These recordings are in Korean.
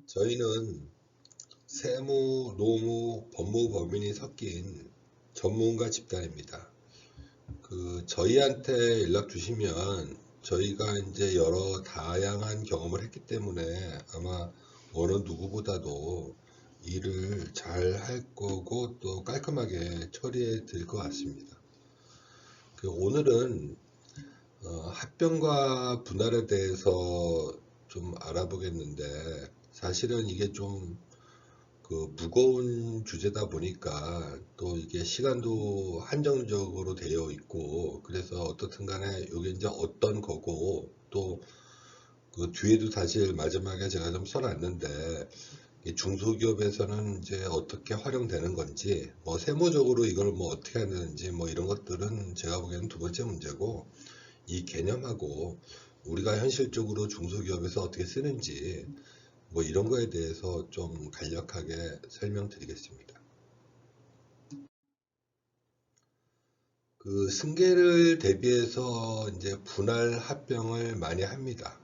저희는 세무, 노무, 법무, 법인이 섞인 전문가 집단입니다. 저희한테 연락 주시면 저희가 이제 여러 다양한 경험을 했기 때문에 아마 어느 누구보다도 일을 잘 할 거고 또 깔끔하게 처리해 드릴 것 같습니다. 오늘은 합병과 분할에 대해서 좀 알아보겠는데, 사실은 이게 좀 무거운 주제다 보니까 또 이게 시간도 한정적으로 되어 있고, 그래서 어떻든 간에 이게 이제 어떤 거고, 또 그 뒤에도 사실 마지막에 제가 좀 써놨는데, 이 중소기업에서는 이제 어떻게 활용되는 건지, 뭐 세무적으로 이걸 뭐 어떻게 하는지, 뭐 이런 것들은 제가 보기에는 두 번째 문제고, 이 개념하고 우리가 현실적으로 중소기업에서 어떻게 쓰는지 뭐 이런 거에 대해서 좀 간략하게 설명드리겠습니다. 승계를 대비해서 이제 분할 합병을 많이 합니다.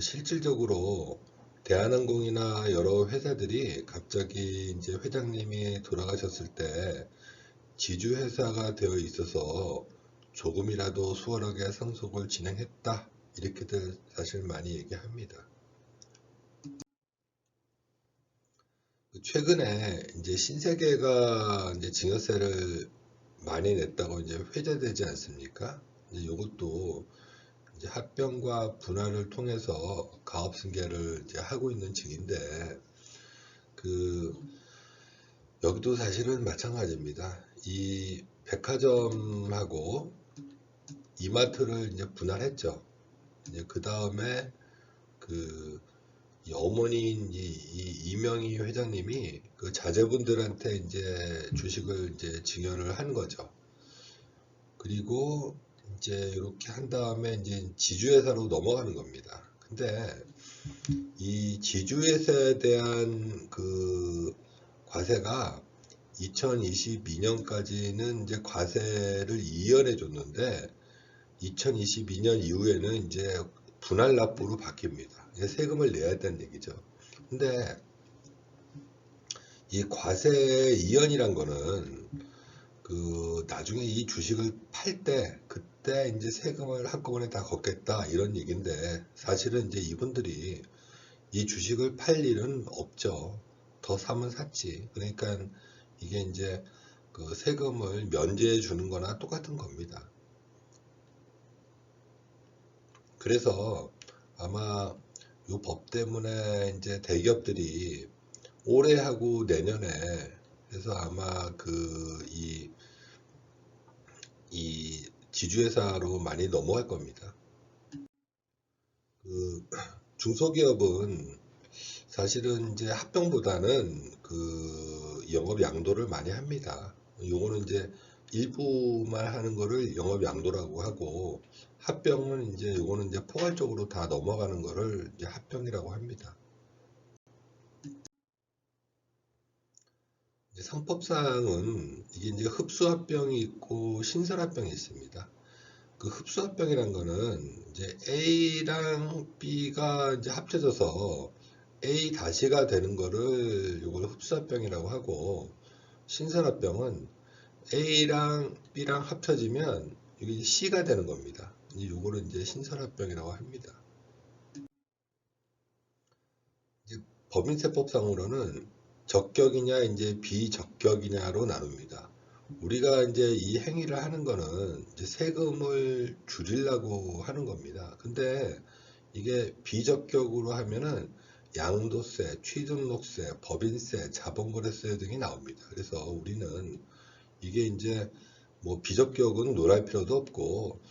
실질적으로 대한항공이나 여러 회사들이 갑자기 이제 회장님이 돌아가셨을 때 지주회사가 되어 있어서 조금이라도 수월하게 상속을 진행했다, 이렇게들 사실 많이 얘기합니다. 최근에 이제 신세계가 이제 증여세를 많이 냈다고 이제 회자되지 않습니까? 이제 이것도 이제 합병과 분할을 통해서 가업 승계를 이제 하고 있는 중인데, 여기도 사실은 마찬가지입니다. 이 백화점하고 이마트를 이제 분할했죠. 이제 그 다음에 이 어머니인 이 이명희 회장님이 그 자제분들한테 이제 주식을 이제 증여를 한 거죠. 그리고 이제 이렇게 한 다음에 이제 지주회사로 넘어가는 겁니다. 근데 이 지주회사에 대한 과세가 2022년까지는 이제 과세를 이연해 줬는데, 2022년 이후에는 이제 분할 납부로 바뀝니다. 세금을 내야 된다는 얘기죠. 근데 이 과세 이연이란 거는 나중에 이 주식을 팔 때 그때 이제 세금을 한꺼번에 다 걷겠다, 이런 얘기인데, 사실은 이제 이분들이 이 주식을 팔 일은 없죠. 더 사면 샀지. 그러니까 이게 이제 세금을 면제해 주는 거나 똑같은 겁니다. 그래서 아마 이 법 때문에 이제 대기업들이 올해 하고 내년에 해서 아마 이 지주회사로 많이 넘어갈 겁니다. 중소기업은 사실은 이제 합병보다는 영업 양도를 많이 합니다. 요거는 이제 일부만 하는 거를 영업 양도라고 하고, 합병은 이제 요거는 이제 포괄적으로 다 넘어가는 거를 이제 합병이라고 합니다. 상법상은 이게 이제 흡수합병이 있고 신설합병이 있습니다. 흡수합병이란 거는 이제 A랑 B가 이제 합쳐져서 A 다시가 되는 거를 요걸 흡수합병이라고 하고, 신설합병은 A랑 B랑 합쳐지면 이게 C가 되는 겁니다. 요거를 이제 신설합병이라고 합니다. 이제 법인세법상으로는 적격이냐 이제 비적격이냐로 나눕니다. 우리가 이제 이 행위를 하는 거는 이제 세금을 줄이려고 하는 겁니다. 근데 이게 비적격으로 하면은 양도세, 취등록세, 법인세, 자본거래세 등이 나옵니다. 그래서 우리는 이게 이제 뭐 비적격은 논할 필요도 없고,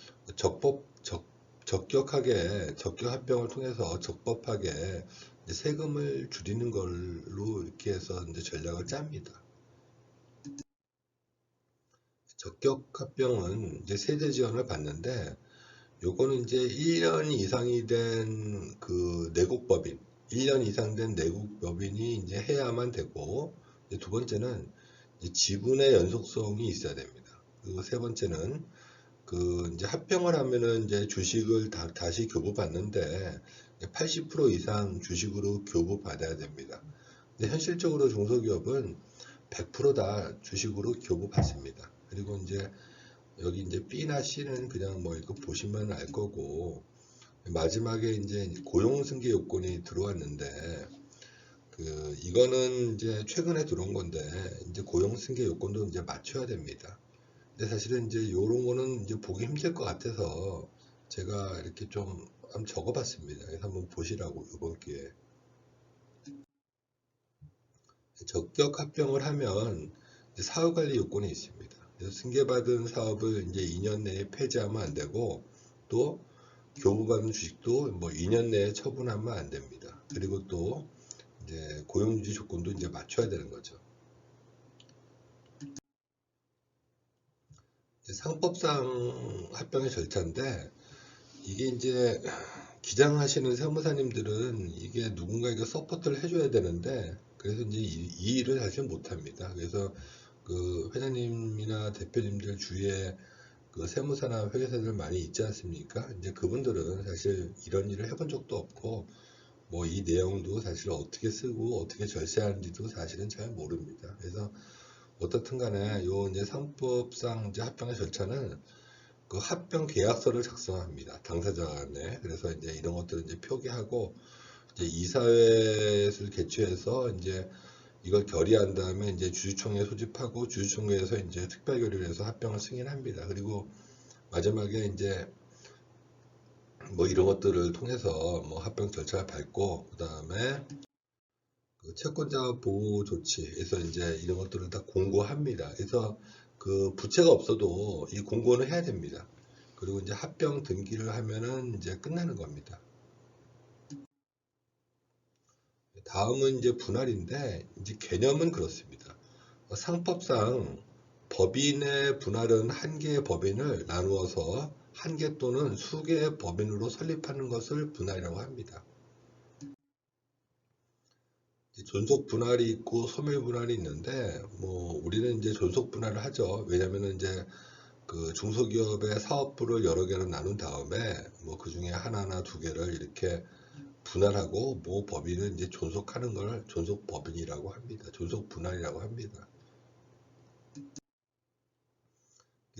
적격합병을 통해서 적법하게 세금을 줄이는 걸로 이렇게 해서 이제 전략을 짭니다. 적격합병은 이제 세제 지원을 받는데, 요거는 이제 1년 이상이 된 내국법인, 1년 이상 된 내국법인이 이제 해야만 되고, 두 번째는 이제 지분의 연속성이 있어야 됩니다. 그리고 세 번째는 이제 합병을 하면은 이제 주식을 다시 교부받는데, 80% 이상 주식으로 교부받아야 됩니다. 근데 현실적으로 중소기업은 100%다 주식으로 교부받습니다. 그리고 이제 여기 이제 B나 C는 그냥 뭐 이거 보시면 알 거고, 마지막에 이제 고용 승계 요건이 들어왔는데, 이거는 이제 최근에 들어온 건데, 이제 고용 승계 요건도 이제 맞춰야 됩니다. 근데 사실은 이제 요런 거는 이제 보기 힘들 것 같아서 제가 이렇게 좀 한번 적어봤습니다. 그래서 한번 보시라고 이번 기회에. 적격 합병을 하면 이제 사후관리 요건이 있습니다. 그래서 승계받은 사업을 이제 2년 내에 폐지하면 안 되고, 또 교부받은 주식도 뭐 2년 내에 처분하면 안 됩니다. 그리고 또 이제 고용유지 조건도 이제 맞춰야 되는 거죠. 상법상 합병의 절차인데, 이게 이제 기장하시는 세무사님들은 이게 누군가에게 서포트를 해줘야 되는데, 그래서 이제 이 일을 사실 못합니다. 그래서 그 회장님이나 대표님들 주위에 그 세무사나 회계사들 많이 있지 않습니까? 이제 그분들은 사실 이런 일을 해본 적도 없고, 뭐 이 내용도 사실 어떻게 쓰고 어떻게 절세하는지도 사실은 잘 모릅니다. 그래서 어떻든 간에 요 이제 상법상 이제 합병의 절차는 그 합병 계약서를 작성합니다. 당사자 간에. 그래서 이제 이런 것들을 이제 표기하고, 이제 이사회를 개최해서 이제 이걸 결의한 다음에 이제 주주총회 소집하고, 주주총회에서 이제 특별 결의를 해서 합병을 승인합니다. 그리고 마지막에 이제 뭐 이런 것들을 통해서 뭐 합병 절차를 밟고, 그 다음에 그 채권자 보호 조치에서 이제 이런 것들을 다 공고합니다. 그래서 그 부채가 없어도 이 공고는 해야 됩니다. 그리고 이제 합병 등기를 하면은 이제 끝나는 겁니다. 다음은 이제 분할인데, 이제 개념은 그렇습니다. 상법상 법인의 분할은 한 개의 법인을 나누어서 한 개 또는 수개의 법인으로 설립하는 것을 분할이라고 합니다. 존속 분할이 있고 소멸 분할이 있는데, 뭐 우리는 이제 존속 분할을 하죠. 왜냐면은 이제 그 중소기업의 사업부를 여러 개로 나눈 다음에 뭐 그 중에 하나나 두 개를 이렇게 분할하고, 뭐 법인은 이제 존속하는 걸 존속 법인이라고 합니다. 존속 분할이라고 합니다.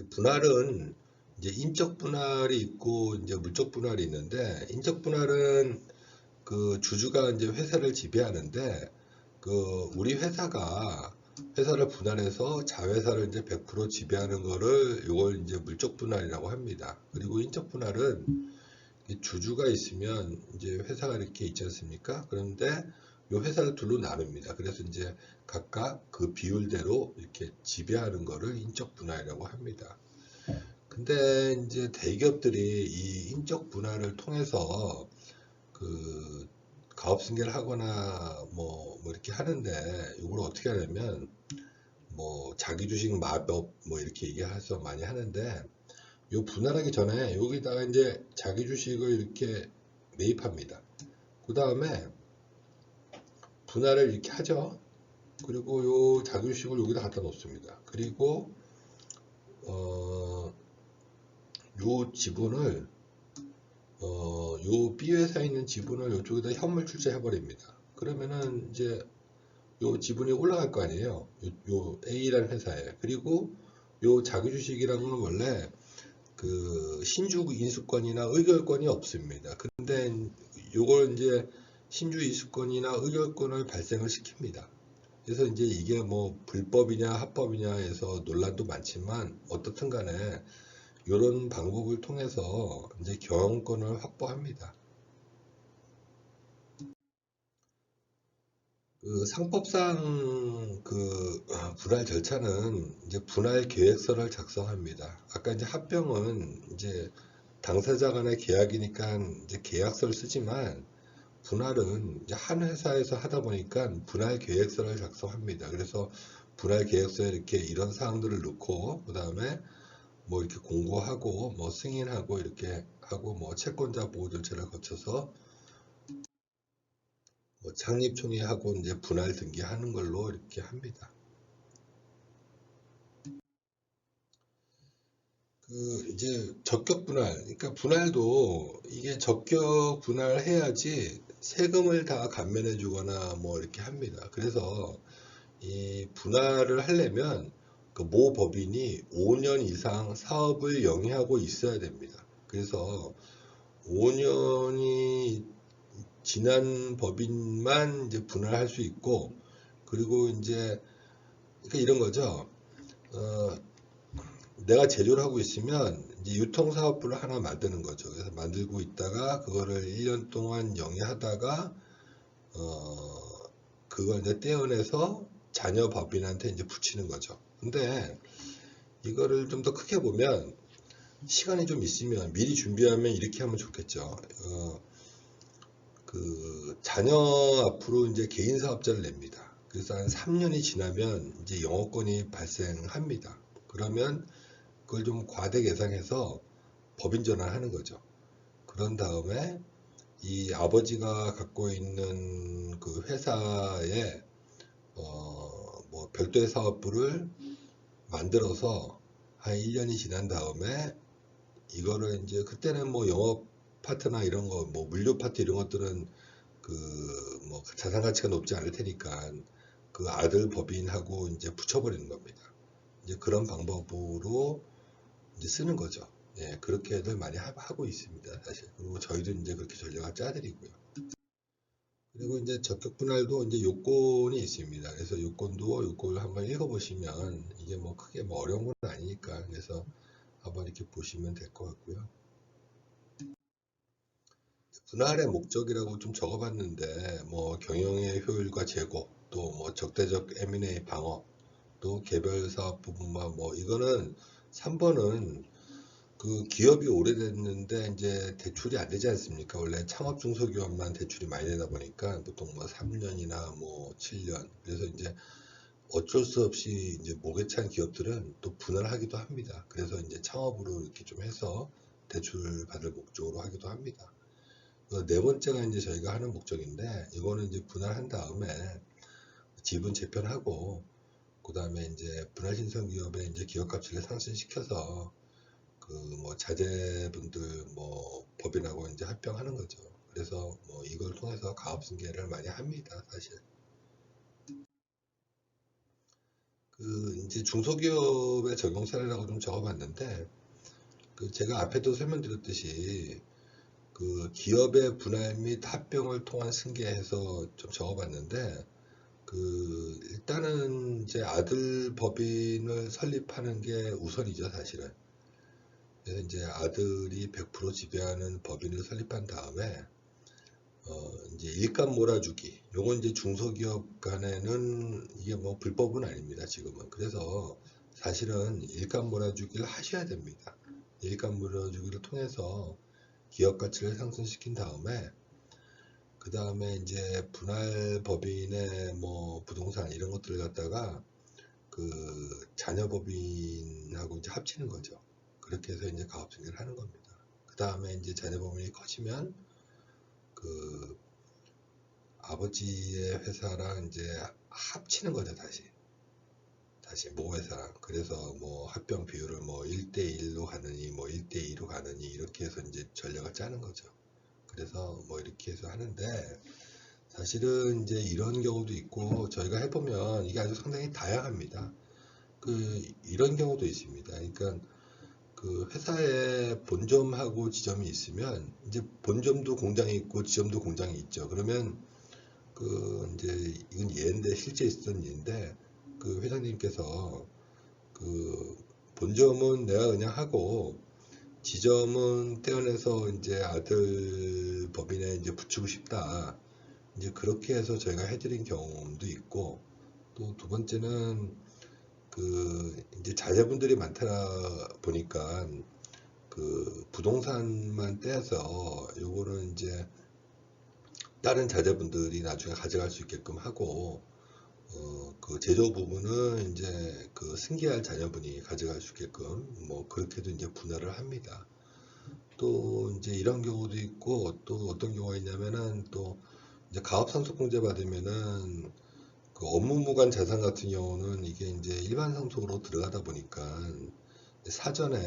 분할은 이제 인적 분할이 있고 이제 물적 분할이 있는데, 인적 분할은 그 주주가 이제 회사를 지배하는데, 그 우리 회사를 분할해서 자회사를 이제 100% 지배하는 거를 이걸 이제 물적 분할이라고 합니다. 그리고 인적 분할은 주주가 있으면 이제 회사가 이렇게 있지 않습니까? 그런데 이 회사를 둘로 나눕니다. 그래서 이제 각각 그 비율대로 이렇게 지배하는 거를 인적 분할이라고 합니다. 근데 이제 대기업들이 이 인적 분할을 통해서 그 가업 승계를 하거나 뭐 이렇게 하는데, 이걸 어떻게 하냐면 뭐 자기 주식 마법 뭐 이렇게 얘기해서 많이 하는데, 요 분할하기 전에 여기다가 이제 자기 주식을 이렇게 매입합니다. 그 다음에 분할을 이렇게 하죠. 그리고 요 자기 주식을 여기다 갖다 놓습니다. 그리고 요 지분을 요 B 회사에 있는 지분을 이쪽에다 현물 출자해 버립니다. 그러면은 이제 요 지분이 올라갈 거 아니에요. 요 A라는 회사에. 그리고 요 자기 주식이라는 건 원래 그 신주 인수권이나 의결권이 없습니다. 근데 요걸 이제 신주 인수권이나 의결권을 발생을 시킵니다. 그래서 이제 이게 뭐 불법이냐 합법이냐에서 논란도 많지만, 어떻든 간에 이런 방법을 통해서 이제 경영권을 확보합니다. 그 상법상 그 분할 절차는 이제 분할 계획서를 작성합니다. 아까 이제 합병은 이제 당사자 간의 계약이니까 이제 계약서를 쓰지만, 분할은 이제 한 회사에서 하다 보니까 분할 계획서를 작성합니다. 그래서 분할 계획서에 이렇게 이런 사항들을 넣고, 그 다음에 뭐 이렇게 공고하고 뭐 승인하고 이렇게 하고, 뭐 채권자 보호 절차를 거쳐서 뭐 창립총회하고 이제 분할 등기하는 걸로 이렇게 합니다. 그 이제 적격 분할, 그러니까 분할도 이게 적격 분할해야지 세금을 다 감면해 주거나 뭐 이렇게 합니다. 그래서 이 분할을 하려면 그 모 법인이 5년 이상 사업을 영위하고 있어야 됩니다. 그래서 5년이 지난 법인만 이제 분할할 수 있고, 그리고 이제 그러니까 이런 거죠. 어, 내가 제조를 하고 있으면 이제 유통사업부를 하나 만드는 거죠. 그래서 만들고 있다가 그거를 1년 동안 영위하다가 그걸 이제 떼어내서 자녀 법인한테 이제 붙이는 거죠. 근데 이거를 좀 더 크게 보면 시간이 좀 있으면 미리 준비하면 이렇게 하면 좋겠죠. 그 자녀 앞으로 이제 개인 사업자를 냅니다. 그래서 한 3년이 지나면 이제 영업권이 발생합니다. 그러면 그걸 좀 과대 계상해서 법인 전환하는 거죠. 그런 다음에 이 아버지가 갖고 있는 그 회사에 뭐 별도의 사업부를 만들어서 한 1년이 지난 다음에 이거를 이제 그때는 뭐 영업 파트나 이런 거, 뭐 물류 파트 이런 것들은 그 뭐 자산 가치가 높지 않을 테니까 그 아들 법인하고 이제 붙여버리는 겁니다. 이제 그런 방법으로 이제 쓰는 거죠. 예, 그렇게들 많이 하고 있습니다, 사실. 그리고 저희도 이제 그렇게 전략을 짜드리고요. 그리고 이제 적격 분할도 이제 요건이 있습니다. 그래서 요건을 한번 읽어보시면 이게 뭐 크게 뭐 어려운 건 아니니까 그래서 한번 이렇게 보시면 될 것 같고요. 분할의 목적이라고 좀 적어봤는데 뭐 경영의 효율과 제고, 또 뭐 적대적 M&A 방어, 또 개별 사업 부분만 뭐 이거는 3번은 그 기업이 오래됐는데 이제 대출이 안 되지 않습니까? 원래 창업 중소기업만 대출이 많이 되다 보니까 보통 뭐 3년이나 뭐 7년. 그래서 이제 어쩔 수 없이 이제 목에 찬 기업들은 또 분할하기도 합니다. 그래서 이제 창업으로 이렇게 좀 해서 대출 받을 목적으로 하기도 합니다. 네 번째가 이제 저희가 하는 목적인데, 이거는 이제 분할한 다음에 지분 재편하고, 그 다음에 이제 분할 신성 기업의 이제 기업 가치를 상승시켜서 그 뭐 자제분들 뭐 법인하고 이제 합병하는 거죠. 그래서 뭐 이걸 통해서 가업 승계를 많이 합니다, 사실. 그 이제 중소기업의 적용 사례라고 좀 적어봤는데, 그 제가 앞에도 설명드렸듯이 그 기업의 분할 및 합병을 통한 승계해서 좀 적어봤는데, 그 일단은 이제 아들 법인을 설립하는 게 우선이죠, 사실은. 그래서 이제 아들이 100% 지배하는 법인을 설립한 다음에 이제 일감 몰아주기, 요건 이제 중소기업 간에는 이게 뭐 불법은 아닙니다, 지금은. 그래서 사실은 일감 몰아주기를 하셔야 됩니다. 일감 몰아주기를 통해서 기업 가치를 상승시킨 다음에 그 다음에 이제 분할 법인의 뭐 부동산 이런 것들을 갖다가 그 자녀 법인하고 이제 합치는 거죠. 그렇게 해서 이제 가업승계를 하는 겁니다. 그 다음에 이제 자녀 법인이 커지면 그 아버지의 회사랑 이제 합치는 거죠, 다시 모회사랑. 그래서 뭐 합병 비율을 뭐 1대1로 가느니 뭐 1대2로 가느니 이렇게 해서 이제 전략을 짜는 거죠. 그래서 뭐 이렇게 해서 하는데, 사실은 이제 이런 경우도 있고 저희가 해보면 이게 아주 상당히 다양합니다. 그 이런 경우도 있습니다. 그러니까 그 회사에 본점하고 지점이 있으면 이제 본점도 공장이 있고 지점도 공장이 있죠. 그러면 그 이제 이건 예인데 실제 있었던 일인데, 그 회장님께서 그 본점은 내가 그냥 하고 지점은 떼어내서 이제 아들 법인에 이제 붙이고 싶다. 이제 그렇게 해서 저희가 해드린 경험도 있고, 또 두 번째는 그 이제 자제분들이 많다 보니까 그 부동산만 떼서 요거는 이제 다른 자제분들이 나중에 가져갈 수 있게끔 하고, 그 제조 부분은 이제 그 승계할 자녀분이 가져갈 수 있게끔 뭐 그렇게도 이제 분할을 합니다. 또 이제 이런 경우도 있고, 또 어떤 경우가 있냐면은 또 이제 가업상속공제 받으면은 그 업무무관 자산 같은 경우는 이게 이제 일반 상속으로 들어가다 보니까 사전에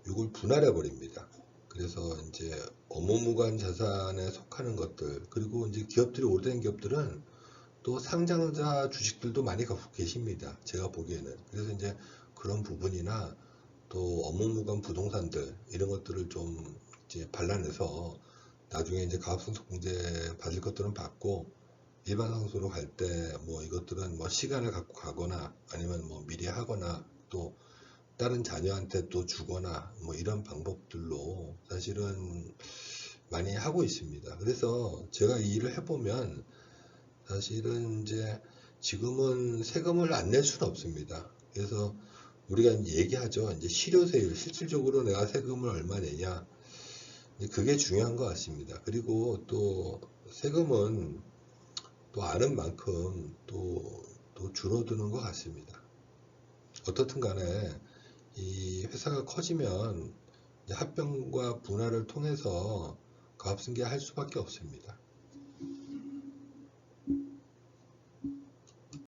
이걸 분할해 버립니다. 그래서 이제 업무무관 자산에 속하는 것들, 그리고 이제 기업들이, 오래된 기업들은 또 상장자 주식들도 많이 갖고 계십니다. 제가 보기에는. 그래서 이제 그런 부분이나 또 업무무관 부동산들 이런 것들을 좀 이제 반환해서 나중에 이제 가압승소공제 받을 것들은 받고, 일반 상소로 갈 때 뭐 이것들은 뭐 시간을 갖고 가거나 아니면 뭐 미리 하거나 또 다른 자녀한테 또 주거나 뭐 이런 방법들로 사실은 많이 하고 있습니다. 그래서 제가 이 일을 해보면 사실은 이제 지금은 세금을 안 낼 수는 없습니다. 그래서 우리가 얘기하죠. 이제 실효세율, 실질적으로 내가 세금을 얼마 내냐. 그게 중요한 것 같습니다. 그리고 또 세금은 또 아는 만큼 또 줄어드는 것 같습니다. 어떻든 간에 이 회사가 커지면 합병과 분할을 통해서 가압승계할 수밖에 없습니다.